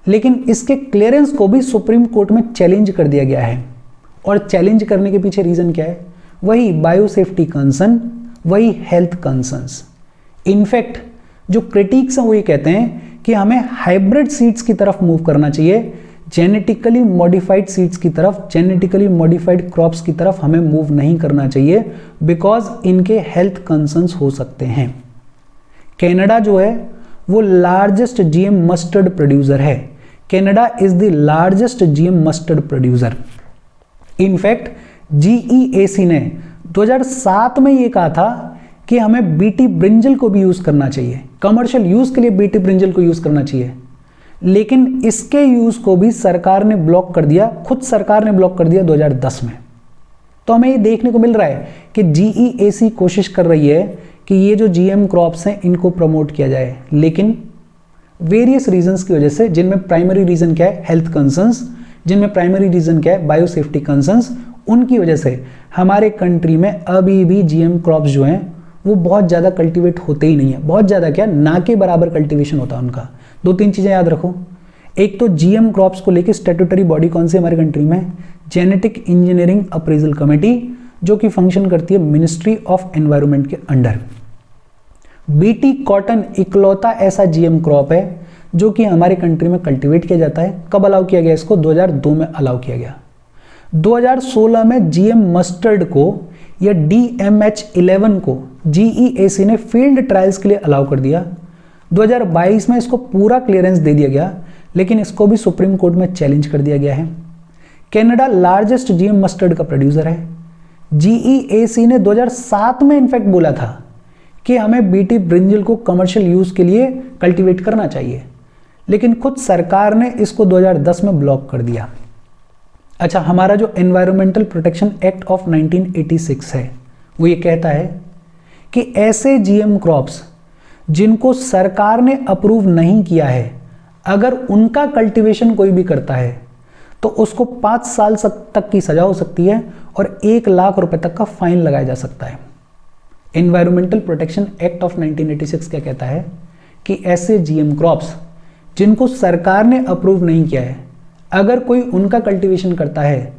लेकिन इसके क्लियरेंस को भी सुप्रीम कोर्ट में चैलेंज कर दिया गया है। और चैलेंज करने के पीछे रीजन क्या है? वही बायो सेफ्टी कंसर्न, वही हेल्थ कंसर्न्स। इनफैक्ट जो क्रिटिक्स हैं वो ये कहते हैं कि हमें हाइब्रिड सीड्स की तरफ मूव करना चाहिए, जेनेटिकली मॉडिफाइड सीड्स की तरफ, जेनेटिकली मॉडिफाइड क्रॉप्स की तरफ हमें मूव नहीं करना चाहिए, बिकॉज इनके हेल्थ कंसर्न्स हो सकते हैं। कनाडा जो है वो लार्जेस्ट जीएम मस्टर्ड प्रोड्यूसर है। Canada is the largest GM mustard producer. In fact GEAC ने 2007 में ये कहा था कि हमें बीटी ब्रिंजल को भी यूज करना चाहिए, कमर्शियल यूज के लिए बीटी ब्रिंजल को यूज करना चाहिए। लेकिन इसके यूज को भी सरकार ने ब्लॉक कर दिया, खुद सरकार ने ब्लॉक कर दिया 2010 में। तो हमें ये देखने को मिल रहा है कि जीईएसी कोशिश कर रही है कि ये जो जीएम क्रॉप्स हैं इनको प्रमोट किया जाए, लेकिन वेरियस रीजंस की वजह से, जिनमें प्राइमरी रीजन क्या है? हेल्थ कंसर्न्स, जिनमें प्राइमरी रीजन क्या है? बायो सेफ्टी कंसर्न्स, उनकी वजह से हमारे कंट्री में अभी भी जीएम क्रॉप्स जो हैं वो बहुत ज़्यादा कल्टीवेट होते ही नहीं है। बहुत ज़्यादा क्या, ना के बराबर कल्टीवेशन होता है उनका। 2-3 चीज़ें याद रखो। एक तो जीएम क्रॉप्स को लेकर स्टैट्यूटरी बॉडी कौन सी हमारे कंट्री में? जेनेटिक इंजीनियरिंग अप्रेजल कमेटी, जो कि फंक्शन करती है मिनिस्ट्री ऑफ एनवायरनमेंट के अंडर। बीटी कॉटन इकलौता ऐसा जीएम क्रॉप है जो कि हमारे कंट्री में कल्टीवेट किया जाता है। कब अलाउ किया गया इसको? 2002 में अलाउ किया गया। 2016 में जीएम मस्टर्ड को या DMH11 को जीईएसी ने फील्ड ट्रायल्स के लिए अलाउ कर दिया। 2022 में इसको पूरा क्लियरेंस दे दिया गया, लेकिन इसको भी सुप्रीम कोर्ट में चैलेंज कर दिया गया है। कनाडा लार्जेस्ट जीएम मस्टर्ड का प्रोड्यूसर है। जीईएसी ने 2007 में इनफैक्ट बोला था कि हमें बीटी ब्रिंजल को कमर्शियल यूज के लिए कल्टीवेट करना चाहिए, लेकिन खुद सरकार ने इसको 2010 में ब्लॉक कर दिया। अच्छा, हमारा जो एनवायरमेंटल प्रोटेक्शन एक्ट ऑफ 1986 है वो ये कहता है कि ऐसे जीएम क्रॉप्स जिनको सरकार ने अप्रूव नहीं किया है, अगर उनका कल्टीवेशन कोई भी करता है तो उसको 5 साल तक की सजा हो सकती है और 1 लाख रुपए तक का फाइन लगाया जा सकता है। एनवायरमेंटल प्रोटेक्शन एक्ट ऑफ 1986 क्या कहता है कि ऐसे जीएम क्रॉप्स जिनको सरकार ने अप्रूव नहीं किया है, अगर कोई उनका कल्टीवेशन करता है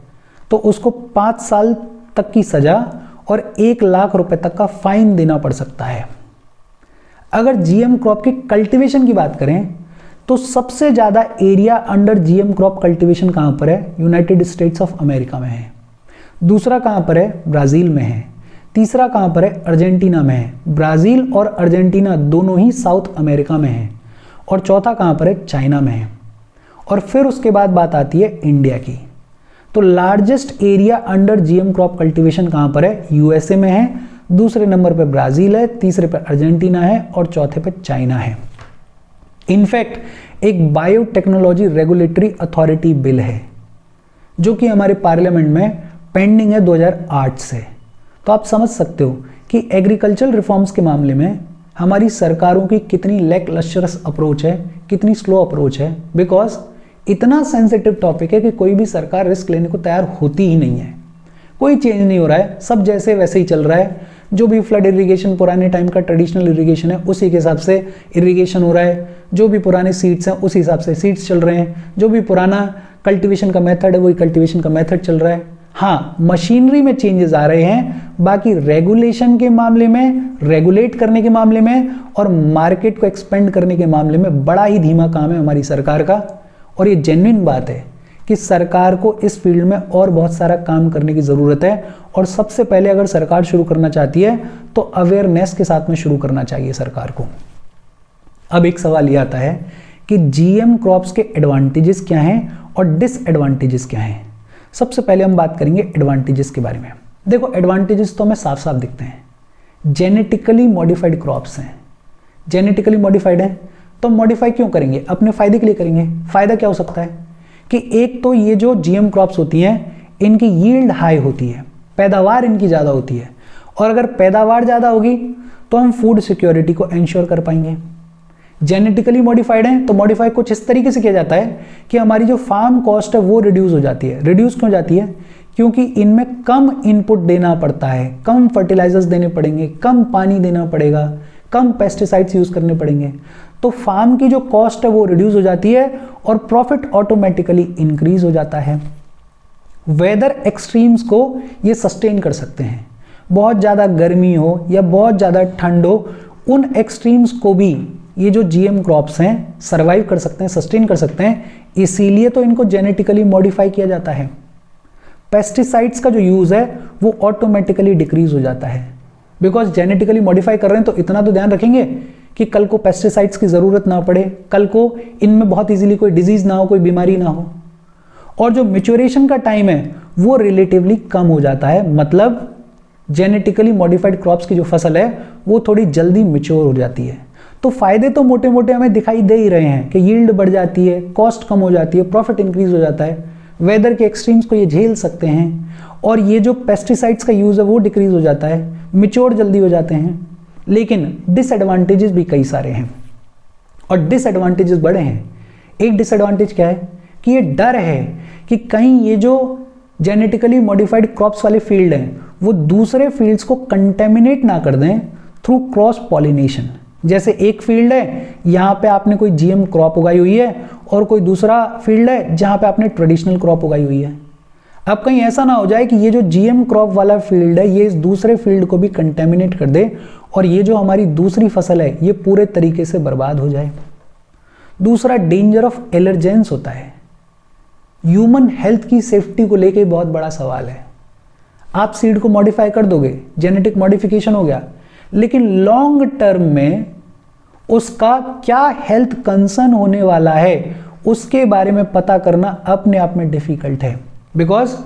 तो उसको 5 साल तक की सजा और 1 लाख रुपए तक का फाइन देना पड़ सकता है। अगर जीएम क्रॉप के कल्टीवेशन की बात करें तो सबसे ज़्यादा area under GM crop cultivation कहाँ पर है? यूनाइटेड स्टेट्स ऑफ अमेरिका में है। दूसरा कहाँ पर है? ब्राज़ील में है। तीसरा कहाँ पर है? अर्जेंटीना में है। ब्राज़ील और अर्जेंटीना दोनों ही साउथ अमेरिका में है। और चौथा कहाँ पर है? चाइना में है। और फिर उसके बाद बात आती है इंडिया की। तो largest area under GM crop cultivation कहाँ पर है? यूएसए में है। दूसरे नंबर पर ब्राज़ील है, तीसरे पर अर्जेंटीना है और चौथे पर चाइना है। इनफैक्ट एक बायोटेक्नोलॉजी रेगुलेटरी अथॉरिटी बिल है जो कि हमारे पार्लियामेंट में पेंडिंग है 2008 से। तो आप समझ सकते हो कि एग्रीकल्चरल रिफॉर्म्स के मामले में हमारी सरकारों की कितनी लैकलस्टरस अप्रोच है, कितनी स्लो अप्रोच है। बिकॉज इतना सेंसिटिव टॉपिक है कि कोई भी सरकार रिस्क लेने को तैयार होती ही नहीं है। कोई चेंज नहीं हो रहा है, सब जैसे वैसे ही चल रहा है। जो भी फ्लड इरिगेशन पुराने टाइम का ट्रेडिशनल इरिगेशन है उसी के हिसाब से इरिगेशन हो रहा है। जो भी पुराने सीड्स हैं उसी हिसाब से सीड्स चल रहे हैं। जो भी पुराना कल्टीवेशन का मेथड है वही कल्टीवेशन का मेथड चल रहा है। हाँ, मशीनरी में चेंजेस आ रहे हैं, बाकी रेगुलेशन के मामले में, रेगुलेट करने के मामले में और मार्केट को एक्सपेंड करने के मामले में बड़ा ही धीमा काम है हमारी सरकार का। और ये जेन्युइन बात है कि सरकार को इस फील्ड में और बहुत सारा काम करने की ज़रूरत है। और सबसे पहले अगर सरकार शुरू करना चाहती है तो अवेयरनेस के साथ में शुरू करना चाहिए सरकार को। अब एक सवाल ये आता है कि जीएम क्रॉप्स के एडवांटेजेस क्या हैं और डिसएडवांटेजेस क्या हैं। सबसे पहले हम बात करेंगे एडवांटेजेस के बारे में। देखो, एडवांटेजेस तो हमें साफ साफ दिखते हैं। जेनेटिकली मॉडिफाइड क्रॉप्स हैं, जेनेटिकली मॉडिफाइड हैं तो मॉडिफाई क्यों करेंगे? अपने फायदे के लिए करेंगे। फायदा क्या हो सकता है कि एक तो ये जो जीएम क्रॉप्स होती हैं इनकी यील्ड हाई होती है, पैदावार इनकी ज़्यादा होती है। और अगर पैदावार ज़्यादा होगी तो हम फूड सिक्योरिटी को इंश्योर कर पाएंगे। जेनेटिकली मॉडिफाइड है तो मॉडिफाई कुछ इस तरीके से किया जाता है कि हमारी जो फार्म कॉस्ट है वो रिड्यूस हो जाती है। रिड्यूस क्यों जाती है? क्योंकि इनमें कम इनपुट देना पड़ता है, कम फर्टिलाइजर्स देने पड़ेंगे, कम पानी देना पड़ेगा, कम पेस्टिसाइड्स यूज करने पड़ेंगे। तो फार्म की जो कॉस्ट है वो रिड्यूस हो जाती है और प्रॉफिट ऑटोमेटिकली इंक्रीज हो जाता है। वेदर एक्सट्रीम्स को ये सस्टेन कर सकते हैं। बहुत ज़्यादा गर्मी हो या बहुत ज़्यादा ठंड हो, उन एक्सट्रीम्स को भी ये जो जीएम क्रॉप्स हैं सर्वाइव कर सकते हैं, सस्टेन कर सकते हैं। इसीलिए तो इनको जेनेटिकली मॉडिफाई किया जाता है। पेस्टिसाइड्स का जो यूज़ है वो ऑटोमेटिकली डिक्रीज हो जाता है। बिकॉज जेनेटिकली मॉडिफाई कर रहे हैं तो इतना तो ध्यान रखेंगे कि कल को पेस्टिसाइड्स की ज़रूरत ना पड़े, कल को इनमें बहुत इजीली कोई डिजीज़ ना हो, कोई बीमारी ना हो। और जो मैच्योरेशन का टाइम है वो रिलेटिवली कम हो जाता है। मतलब जेनेटिकली मॉडिफाइड क्रॉप्स की जो फसल है वो थोड़ी जल्दी मैच्योर हो जाती है। तो फायदे तो मोटे मोटे हमें दिखाई दे ही रहे हैं कि यील्ड बढ़ जाती है, कॉस्ट कम हो जाती है, प्रॉफिट इंक्रीज हो जाता है, वेदर के एक्सट्रीम्स को ये झेल सकते हैं और ये जो पेस्टिसाइड्स का यूज़ है वो डिक्रीज हो जाता है, मैच्योर जल्दी हो जाते हैं। लेकिन डिसएडवांटेजेस भी कई सारे हैं और डिसएडवांटेजेस बड़े हैं। एक डिसएडवांटेज क्या है कि ये डर है कि कहीं ये जो जेनेटिकली मॉडिफाइड क्रॉप्स वाले फील्ड हैं वो दूसरे फील्ड्स को कंटेमिनेट ना कर दें थ्रू क्रॉस पॉलिनेशन। जैसे एक फील्ड है यहाँ पे आपने कोई जीएम क्रॉप उगाई हुई है और कोई दूसरा फील्ड है जहाँ पे आपने ट्रेडिशनल क्रॉप उगाई हुई है। अब कहीं ऐसा ना हो जाए कि ये जो जीएम क्रॉप वाला फील्ड है ये इस दूसरे फील्ड को भी कंटेमिनेट कर दे और ये जो हमारी दूसरी फसल है ये पूरे तरीके से बर्बाद हो जाए। दूसरा, डेंजर ऑफ एलर्जेंस होता है। ह्यूमन हेल्थ की सेफ्टी को लेके बहुत बड़ा सवाल है। आप सीड को मॉडिफाई कर दोगे, जेनेटिक मॉडिफिकेशन हो गया, लेकिन लॉन्ग टर्म में उसका क्या हेल्थ कंसर्न होने वाला है उसके बारे में पता करना अपने आप में डिफिकल्ट है। बिकॉज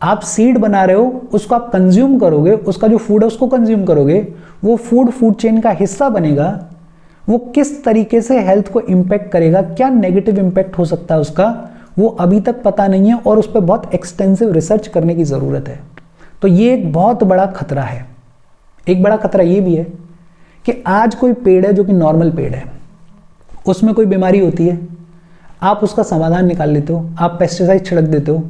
आप सीड बना रहे हो, उसको आप कंज्यूम करोगे, उसका जो फूड है उसको कंज्यूम करोगे, वो फूड चेन का हिस्सा बनेगा, वो किस तरीके से हेल्थ को इंपैक्ट करेगा, क्या नेगेटिव इंपैक्ट हो सकता है उसका, वो अभी तक पता नहीं है और उस पर बहुत एक्सटेंसिव रिसर्च करने की ज़रूरत है। तो ये एक बहुत बड़ा खतरा है। एक बड़ा खतरा ये भी है कि आज कोई पेड़ है जो कि नॉर्मल पेड़ है, उसमें कोई बीमारी होती है, आप उसका समाधान निकाल लेते हो, आप पेस्टिसाइड छिड़क देते हो,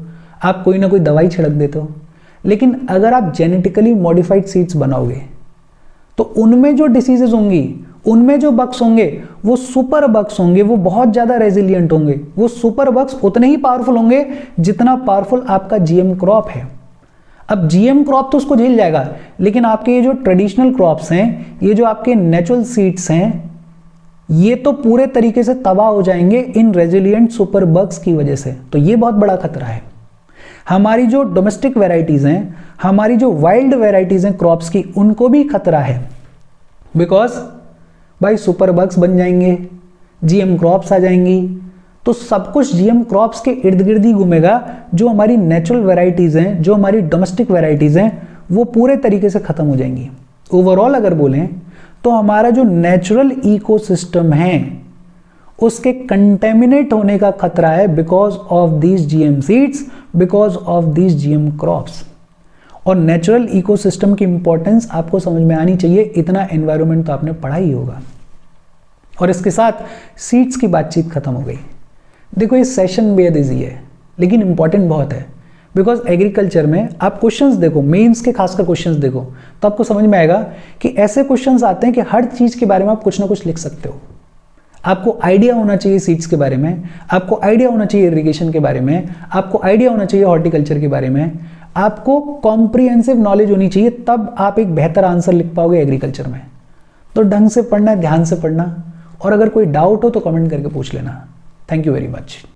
आप कोई ना कोई दवाई छिड़क देते हो। लेकिन अगर आप जेनेटिकली मॉडिफाइड सीड्स बनाओगे तो उनमें जो डिसीजेज होंगी, उनमें जो बग्स होंगे वो सुपर बग्स होंगे, वो बहुत ज़्यादा रेजिलियंट होंगे। वो सुपर बग्स उतने ही पावरफुल होंगे जितना पावरफुल आपका जीएम क्रॉप है। अब जीएम क्रॉप तो उसको झेल जाएगा, लेकिन आपके ये जो ट्रेडिशनल क्रॉप्स हैं, ये जो आपके नेचुरल सीड्स हैं, ये तो पूरे तरीके से तबाह हो जाएंगे इन रेजिलियंट सुपर बग्स की वजह से। तो ये बहुत बड़ा खतरा है। हमारी जो डोमेस्टिक वेराइटीज हैं, हमारी जो वाइल्ड वेराइटीज हैं क्रॉप्स की, उनको भी खतरा है। बिकॉज भाई सुपर बग्स बन जाएंगे, जीएम क्रॉप्स आ जाएंगी, तो सब कुछ जीएम क्रॉप्स के इर्द गिर्द ही घूमेगा। जो हमारी नेचुरल वेराइटीज़ हैं, जो हमारी डोमेस्टिक वेराइटीज़ हैं, वो पूरे तरीके से ख़त्म हो जाएंगी। ओवरऑल अगर बोलें तो हमारा जो नेचुरल इकोसिस्टम है उसके कंटेमिनेट होने का खतरा है because of these GM seeds, because of these GM crops. और नेचुरल इकोसिस्टम की इंपॉर्टेंस आपको समझ में आनी चाहिए, इतना एनवायरनमेंट तो आपने पढ़ा ही होगा। और इसके साथ सीड्स की बातचीत खत्म हो गई। देखो ये सेशन बेहद ईजी है लेकिन इंपॉर्टेंट बहुत है, बिकॉज एग्रीकल्चर में आप क्वेश्चंस देखो, मेंस के खासकर क्वेश्चंस देखो तो आपको समझ में आएगा कि ऐसे क्वेश्चंस आते हैं कि हर चीज़ के बारे में आप कुछ ना कुछ लिख सकते हो। आपको आइडिया होना चाहिए सीड्स के बारे में, आपको आइडिया होना चाहिए इरिगेशन के बारे में, आपको आइडिया होना चाहिए हॉर्टिकल्चर के बारे में, आपको कॉम्प्रिहेंसिव नॉलेज होनी चाहिए, तब आप एक बेहतर आंसर लिख पाओगे एग्रीकल्चर में। तो ढंग से पढ़ना, ध्यान से पढ़ना, और अगर कोई डाउट हो तो कमेंट करके पूछ लेना। Thank you very much.